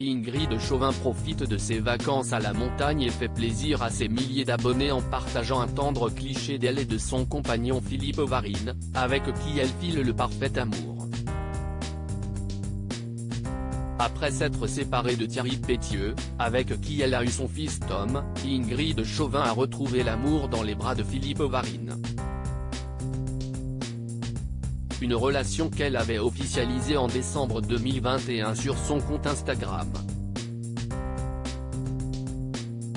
Ingrid Chauvin profite de ses vacances à la montagne et fait plaisir à ses milliers d'abonnés en partageant un tendre cliché d'elle et de son compagnon Philippe Ovarine, avec qui elle file le parfait amour. Après s'être séparée de Thierry Pétieux, avec qui elle a eu son fils Tom, Ingrid Chauvin a retrouvé l'amour dans les bras de Philippe Ovarine. Une relation qu'elle avait officialisée en décembre 2021 sur son compte Instagram.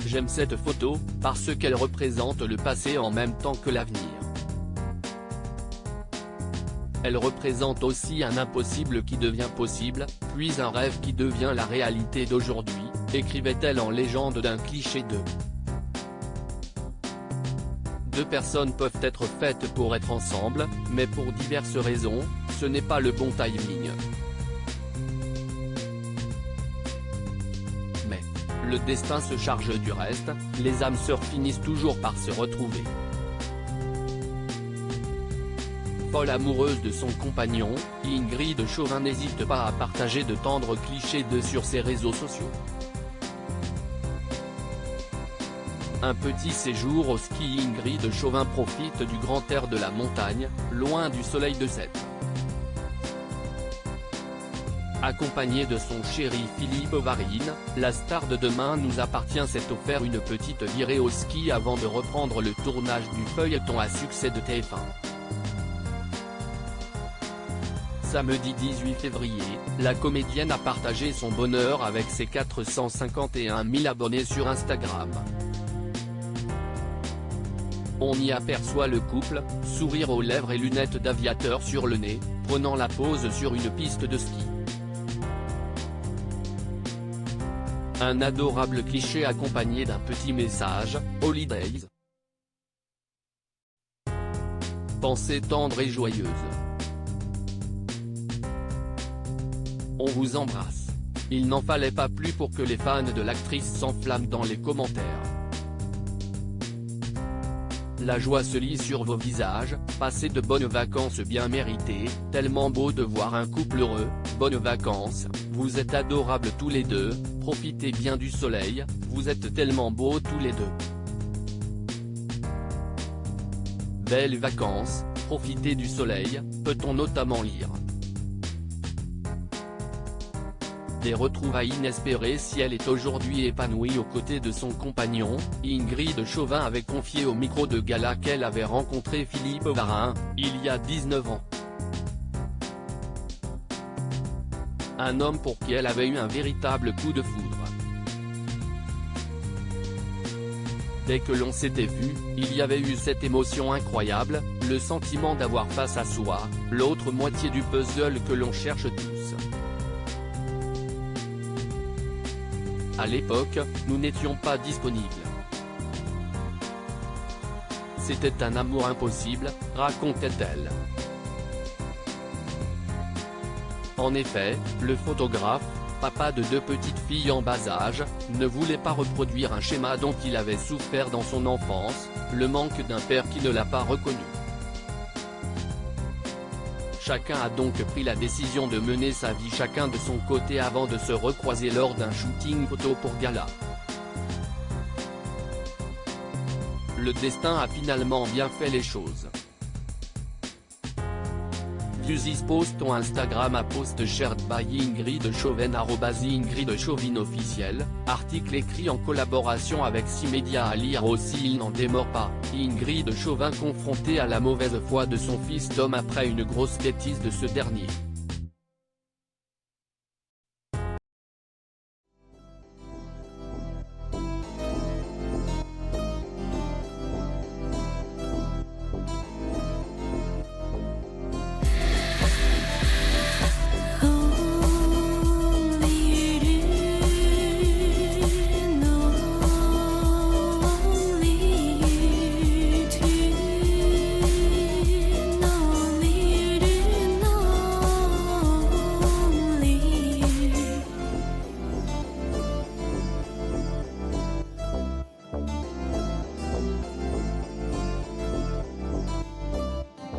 J'aime cette photo, parce qu'elle représente le passé en même temps que l'avenir. Elle représente aussi un impossible qui devient possible, puis un rêve qui devient la réalité d'aujourd'hui, écrivait-elle en légende d'un cliché de Deux personnes peuvent être faites pour être ensemble, mais pour diverses raisons, ce n'est pas le bon timing. Mais le destin se charge du reste, les âmes sœurs finissent toujours par se retrouver. Folle amoureuse de son compagnon, Ingrid Chauvin n'hésite pas à partager de tendres clichés sur ses réseaux sociaux. Un petit séjour au ski. Ingrid Chauvin profite du grand air de la montagne, loin du soleil de Sète. Accompagnée de son chéri Philippe Ovarine, la star de Demain nous appartient s'est offert une petite virée au ski avant de reprendre le tournage du feuilleton à succès de TF1. Samedi 18 février, la comédienne a partagé son bonheur avec ses 451 000 abonnés sur Instagram. On y aperçoit le couple, sourire aux lèvres et lunettes d'aviateur sur le nez, prenant la pose sur une piste de ski. Un adorable cliché accompagné d'un petit message, Holidays. Pensée tendre et joyeuse. On vous embrasse. Il n'en fallait pas plus pour que les fans de l'actrice s'enflamment dans les commentaires. La joie se lit sur vos visages, passez de bonnes vacances bien méritées, tellement beau de voir un couple heureux, bonnes vacances, vous êtes adorables tous les deux, profitez bien du soleil, vous êtes tellement beaux tous les deux. Belles vacances, profitez du soleil, peut-on notamment lire. Des retrouvailles inespérées. Si elle est aujourd'hui épanouie aux côtés de son compagnon, Ingrid Chauvin avait confié au micro de Gala qu'elle avait rencontré Philippe Ovarine, il y a 19 ans. Un homme pour qui elle avait eu un véritable coup de foudre. Dès que l'on s'était vu, il y avait eu cette émotion incroyable, le sentiment d'avoir face à soi, l'autre moitié du puzzle que l'on cherche tous. À l'époque, nous n'étions pas disponibles. C'était un amour impossible, racontait-elle. En effet, le photographe, papa de 2 petites filles en bas âge, ne voulait pas reproduire un schéma dont il avait souffert dans son enfance, le manque d'un père qui ne l'a pas reconnu. Chacun a donc pris la décision de mener sa vie chacun de son côté avant de se recroiser lors d'un shooting photo pour Gala. Le destin a finalement bien fait les choses. This post on Instagram a post shared by Ingrid Chauvin @Ingrid Chauvin officiel, article écrit en collaboration avec 6 médias à lire aussi. Il n'en démord pas, Ingrid Chauvin confrontée à la mauvaise foi de son fils Tom après une grosse bêtise de ce dernier.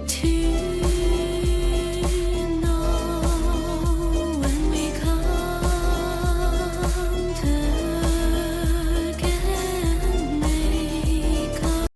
To